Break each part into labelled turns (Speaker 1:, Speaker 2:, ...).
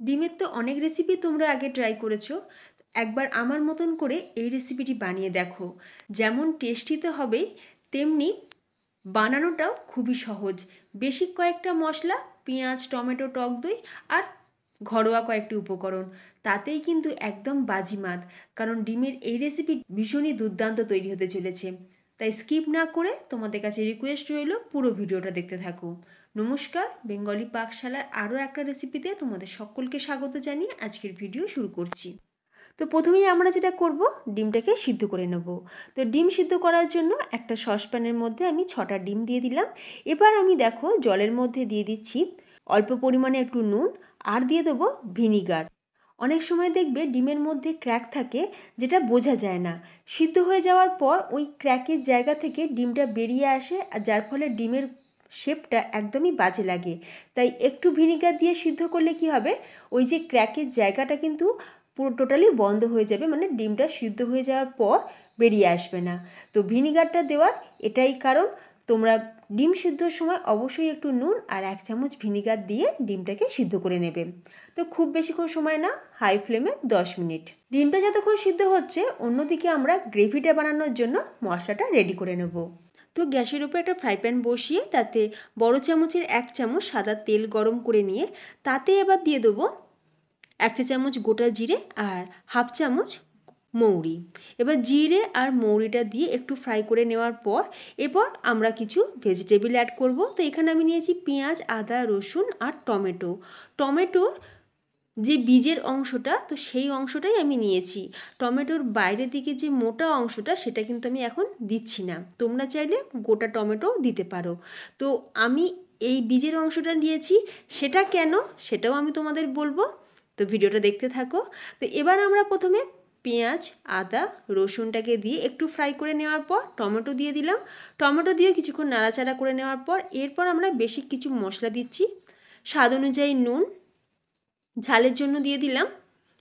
Speaker 1: ডিমের তো অনেক রেসিপি তোমরা আগে ট্রাই করেছো। একবার আমার মতন করে এই রেসিপিটি বানিয়ে দেখো। যেমন টেস্টিতে হবে, তেমনি বানানোটাও খুবই সহজ। বেশি কয়েকটা মশলা, পেঁয়াজ, টমেটো, টক দই আর ঘরোয়া কয়েকটি উপকরণ, তাতেই কিন্তু একদম বাজিমাত। কারণ ডিমের এই রেসিপি ভীষণই দুর্দান্ত তৈরি হতে চলেছে। তাই স্কিপ না করে তোমাদের কাছে রিকোয়েস্ট রইল, পুরো ভিডিওটা দেখতে থাকো। নমস্কার, বেঙ্গলি পাকশালার আরও একটা রেসিপিতে তোমাদের সকলকে স্বাগত জানিয়ে আজকের ভিডিও শুরু করছি। তো প্রথমেই আমরা যেটা করব, ডিমটাকে সিদ্ধ করে নেব। তো ডিম সিদ্ধ করার জন্য একটা সসপ্যানের মধ্যে আমি 6টা ডিম দিয়ে দিলাম। এবার আমি দেখো জলের মধ্যে দিয়ে দিচ্ছি অল্প পরিমাণে একটু নুন, আর দিয়ে দেবো ভিনিগার। অনেক সময় দেখবে ডিমের মধ্যে ক্র্যাক থাকে, যেটা বোঝা যায় না। সিদ্ধ হয়ে যাওয়ার পর ওই ক্র্যাকের জায়গা থেকে ডিমটা বেরিয়ে আসে, আর যার ফলে ডিমের শেপটা একদমই বাজে লাগে। তাই একটু ভিনিগার দিয়ে সিদ্ধ করলে কি হবে, ওই যে ক্র্যাকের জায়গাটা কিন্তু পুরো টোটালি বন্ধ হয়ে যাবে, মানে ডিমটা সিদ্ধ হয়ে যাওয়ার পর বেরিয়ে আসবে না। তো ভিনিগারটা দেওয়ার এটাই কারণ। তোমরা ডিম সিদ্ধর সময় অবশ্যই একটু নুন আর 1 চামচ ভিনিগার দিয়ে ডিমটাকে সিদ্ধ করে নেবে। তো খুব বেশিক্ষণ সময় না, হাই ফ্লেমে 10 মিনিট। ডিমটা যতক্ষণ সিদ্ধ হচ্ছে, অন্যদিকে আমরা গ্রেভিটা বানানোর জন্য মশলাটা রেডি করে নেব। তো গ্যাসের উপর একটা ফ্রাই প্যান বসিয়ে তাতে বড় চামচের 1 চামচ সাদা তেল গরম করে নিয়ে তাতে এবার দিয়ে দেবো 1 চা চামচ গোটা জিরে আর 1/2 চামচ মৌরি। এবার জিরে আর মৌরিটা দিয়ে একটু ফ্রাই করে নেওয়ার পর এরপর আমরা কিছু ভেজিটেবল অ্যাড করব। তো এখানে আমি নিয়েছি পেঁয়াজ, আদা, রসুন আর টমেটো। টমেটোর যে বীজের অংশটা, তো সেই অংশটাই আমি নিয়েছি। টমেটোর বাইরের দিকে যে মোটা অংশটা, সেটা কিন্তু আমি এখন দিচ্ছি না। তোমরা চাইলে গোটা টমেটো দিতে পারো। তো আমি এই বীজের অংশটা দিয়েছি। সেটা কেন, সেটাও আমি তোমাদের বলবো। তো ভিডিওটা দেখতে থাকো। তো এবার আমরা প্রথমে পেঁয়াজ, আদা, রসুনটাকে দিয়ে একটু ফ্রাই করে নেওয়ার পর টমেটো দিয়ে দিলাম। টমেটো দিয়ে কিছুক্ষণ নাড়াচাড়া করে নেওয়ার পর এরপর আমরা বেশি কিছু মশলা দিচ্ছি। স্বাদ অনুযায়ী নুন, ঝালের জন্য দিয়ে দিলাম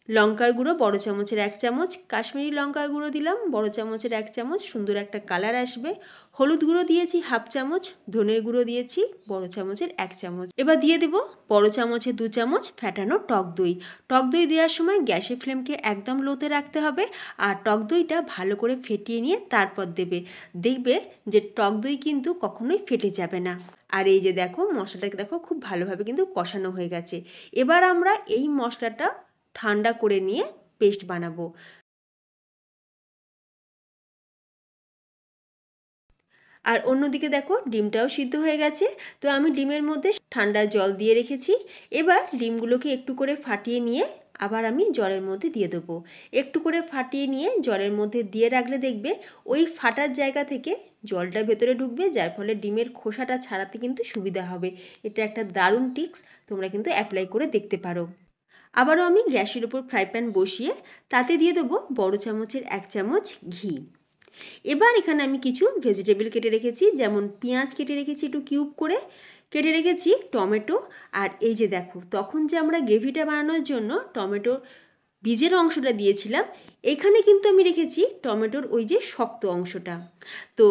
Speaker 1: লঙ্কার গুঁড়ো বড় চামচের 1 চামচ, কাশ্মীরি লঙ্কার গুঁড়ো দিলাম বড় চামচের 1 চামচ, সুন্দর একটা কালার আসবে। হলুদ গুঁড়ো দিয়েছি 1/2 চামচ, ধনের গুঁড়ো দিয়েছি বড় চামচের 1 চামচ। এবার দিয়ে দেব বড় চামচের 2 চামচ ফ্যাটানো টক দই। টক দই দেওয়ার সময় গ্যাসের ফ্লেমকে একদম লোতে রাখতে হবে, আর টক দইটা ভালো করে ফেটিয়ে নিয়ে তারপর দেবে। দেখবে যে টক দই কিন্তু কখনোই ফেটে যাবে না। আর এই যে দেখো, মশলাটাকে দেখো খুব ভালোভাবে কিন্তু কষানো হয়ে গেছে। এবার আমরা এই মশলাটা ঠান্ডা করে নিয়ে পেস্ট বানাবো। আর অন্যদিকে দেখো ডিমটাও সিদ্ধ হয়ে গেছে। তো আমি ডিমের মধ্যে ঠান্ডা জল দিয়ে রেখেছি। এবার ডিমগুলোকে একটু করে ফাটিয়ে নিয়ে আবার আমি জলের মধ্যে দিয়ে দেবো। একটু করে ফাটিয়ে নিয়ে জলের মধ্যে দিয়ে রাখলে দেখবে ওই ফাটার জায়গা থেকে জলটা ভেতরে ঢুকবে, যার ফলে ডিমের খোসাটা ছাড়াতে কিন্তু সুবিধা হবে। এটা একটা দারুণ টিপস, তোমরা কিন্তু অ্যাপ্লাই করে দেখতে পারো। আবারও আমি গ্যাসের উপর ফ্রাই প্যান বসিয়ে তাতে দিয়ে দেবো বড় চামচের 1 চামচ ঘি। এবার এখানে আমি কিছু ভেজিটেবল কেটে রেখেছি, যেমন পেঁয়াজ কেটে রেখেছি একটু কিউব করে, কেটে রেখেছি টমেটো। আর এই যে দেখো, তখন যে আমরা গ্রেভিটা বানানোর জন্য টমেটোর বীজের অংশটা দিয়েছিলাম, এখানে কিন্তু আমি রেখেছি টমেটোর ওই যে শক্ত অংশটা। তো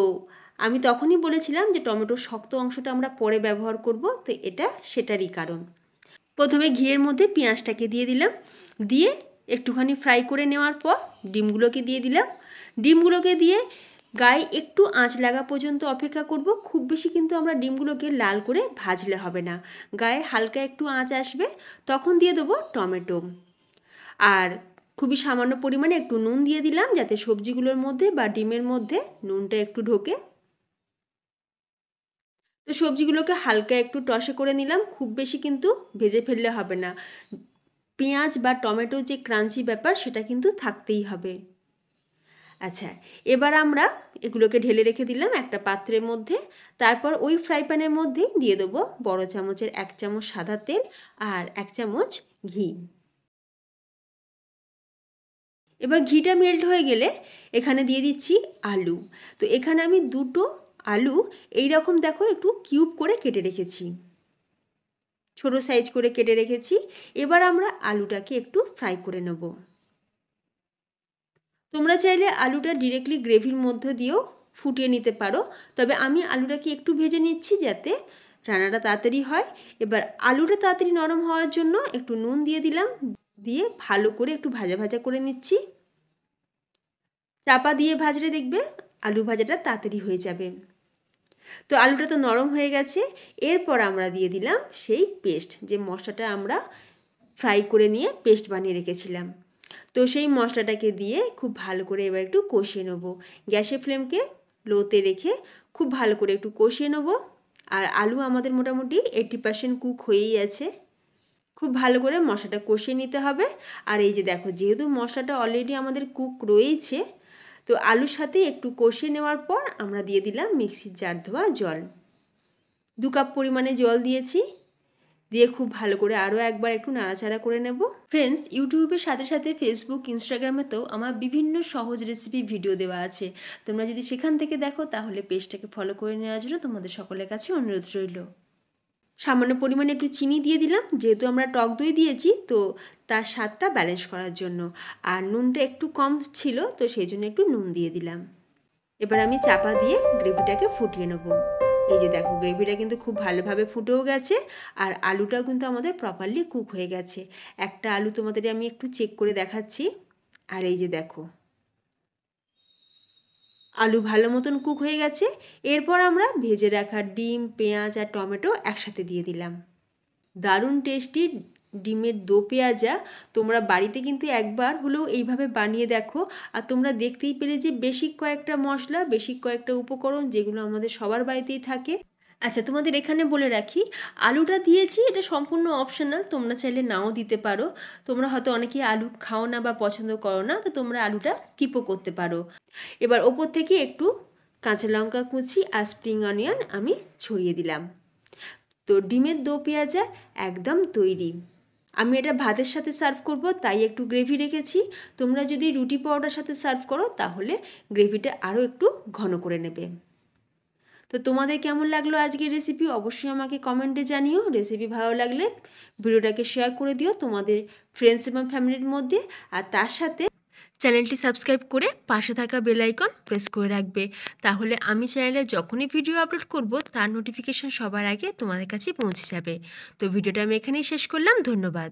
Speaker 1: আমি তখনই বলেছিলাম যে টমেটোর শক্ত অংশটা আমরা পরে ব্যবহার করব, তো এটা সেটারই কারণ। প্রথমে ঘিয়ের মধ্যে পেঁয়াজটাকে দিয়ে দিলাম, দিয়ে একটুখানি ফ্রাই করে নেওয়ার পর ডিমগুলোকে দিয়ে দিলাম। ডিমগুলোকে দিয়ে গায়ে একটু আঁচ লাগা পর্যন্ত অপেক্ষা করব। খুব বেশি কিন্তু আমরা ডিমগুলোকে লাল করে ভাজলে হবে না, গায়ে হালকা একটু আঁচ আসবে, তখন দিয়ে দেবো টমেটো। আর খুবই সামান্য পরিমাণে একটু নুন দিয়ে দিলাম, যাতে সবজিগুলোর মধ্যে বা ডিমের মধ্যে নুনটা একটু ঢোকে। তো সবজিগুলোকে হালকা একটু টসে করে নিলাম, খুব বেশি কিন্তু ভেজে ফেললে হবে না। পেঁয়াজ বা টমেটোর যে ক্রাঞ্চি ব্যাপার, সেটা কিন্তু থাকতেই হবে। আচ্ছা, এবার আমরা এগুলোকে ঢেলে রেখে দিলাম একটা পাত্রের মধ্যে। তারপর ওই ফ্রাই প্যানের মধ্যেই দিয়ে দেবো বড় চামচের 1 চামচ সাদা তেল আর 1 চামচ ঘি। এবার ঘিটা মেল্ট হয়ে গেলে এখানে দিয়ে দিচ্ছি আলু। তো এখানে আমি 2টো আলু এই রকম দেখো একটু কিউব করে কেটে রেখেছি, ছোটো সাইজ করে কেটে রেখেছি। এবার আমরা আলুটাকে একটু ফ্রাই করে নেব। তোমরা চাইলে আলুটা ডিরেক্টলি গ্রেভির মধ্যে দিয়েও ফুটিয়ে নিতে পারো, তবে আমি আলুটাকে একটু ভেজে নিচ্ছি, যাতে রান্নাটা তাড়াতাড়ি হয়। এবার আলুটা তাড়াতাড়ি নরম হওয়ার জন্য একটু নুন দিয়ে দিলাম, দিয়ে ভালো করে একটু ভাজা ভাজা করে নিচ্ছি। চাপা দিয়ে ভাজলে দেখবে আলু ভাজাটা তাড়াতাড়ি হয়ে যাবে। তো আলুটা তো নরম হয়ে গেছে, এরপর আমরা দিয়ে দিলাম সেই পেস্ট, যে মশলাটা আমরা ফ্রাই করে নিয়ে পেস্ট বানিয়ে রেখেছিলাম। তো সেই মশলাটাকে দিয়ে খুব ভালো করে এবার একটু কষিয়ে নেব। গ্যাসের ফ্লেমকে লোতে রেখে খুব ভালো করে একটু কষিয়ে নেব। আর আলু আমাদের মোটামুটি 80% কুক হয়েই আছে। খুব ভালো করে মশলাটা কষিয়ে নিতে হবে। আর এই যে দেখো, যেহেতু মশলাটা অলরেডি আমাদের কুক রয়েছে, তো আলুর সাথে একটু কষিয়ে নেওয়ার পর আমরা দিয়ে দিলাম মিক্সির জার ধোয়া জল। 2 কাপ পরিমাণে জল দিয়েছি, দিয়ে খুব ভালো করে আরও একবার একটু নাড়াচাড়া করে নেব। ফ্রেন্ডস, ইউটিউবের সাথে সাথে ফেসবুক, ইনস্টাগ্রামেতেও আমার বিভিন্ন সহজ রেসিপি ভিডিও দেওয়া আছে। তোমরা যদি সেখান থেকে দেখো তাহলে পেজটাকে ফলো করে নেওয়ার জন্য তোমাদের সকলের কাছে অনুরোধ রইল। সামান্য পরিমাণে একটু চিনি দিয়ে দিলাম, যেহেতু আমরা টক দই দিয়েছি তো তার স্বাদটা ব্যালেন্স করার জন্য। আর নুনটা একটু কম ছিল, তো সেই জন্য একটু নুন দিয়ে দিলাম। এবার আমি চাপা দিয়ে গ্রেভিটাকে ফুটিয়ে নেব। এই যে দেখো, গ্রেভিটা কিন্তু খুব ভালোভাবে ফুটেও গেছে, আর আলুটাও কিন্তু আমাদের প্রপারলি কুক হয়ে গেছে। একটা আলু তোমাদের আমি একটু চেক করে দেখাচ্ছি। আর এই যে দেখো, আলু ভালো মতন কুক হয়ে গেছে। এরপর আমরা ভেজে রাখা ডিম, পেঁয়াজ আর টমেটো একসাথে দিয়ে দিলাম। দারুণ টেস্টি ডিমের দো পেঁয়াজা তোমরা বাড়িতে কিন্তু একবার হলেও এইভাবে বানিয়ে দেখো। আর তোমরা দেখতেই পেলে যে বেশি কয়েকটা মশলা, বেশি কয়েকটা উপকরণ, যেগুলো আমাদের সবার বাড়িতেই থাকে। আচ্ছা, তোমাদের এখানে বলে রাখি, আলুটা দিয়েছি এটা সম্পূর্ণ অপশনাল, তোমরা চাইলে নাও দিতে পারো। তোমরা হয়তো অনেকেই আলু খাও না বা পছন্দ করো না, তো তোমরা আলুটা স্কিপও করতে পারো। এবার ওপর থেকে একটু কাঁচা লঙ্কা কুচি আর স্প্রিং অনিয়ন আমি ছড়িয়ে দিলাম। তো ডিমের দো পেঁয়াজা একদম তৈরি। আমি এটা ভাতের সাথে সার্ভ করব, তাই একটু গ্রেভি রেখেছি। তোমরা যদি রুটি পরোটার সাথে সার্ভ করো তাহলে গ্রেভিটা আরও একটু ঘন করে নেবে। তো তোমাদের কেমন লাগলো আজকের রেসিপি অবশ্যই আমাকে কমেন্টে জানিও। রেসিপি ভালো লাগলে ভিডিওটাকে শেয়ার করে দিও তোমাদের ফ্রেন্ডস এবং ফ্যামিলির মধ্যে। আর তার সাথে চ্যানেলটি সাবস্ক্রাইব করে পাশে থাকা বেল আইকন প্রেস করে রাখবে, তাহলে আমি চ্যানেলে যখনই ভিডিও আপলোড করব তার নোটিফিকেশন সবার আগে তোমাদের কাছে পৌঁছে যাবে। তো ভিডিওটা আমি এখানেই শেষ করলাম। ধন্যবাদ।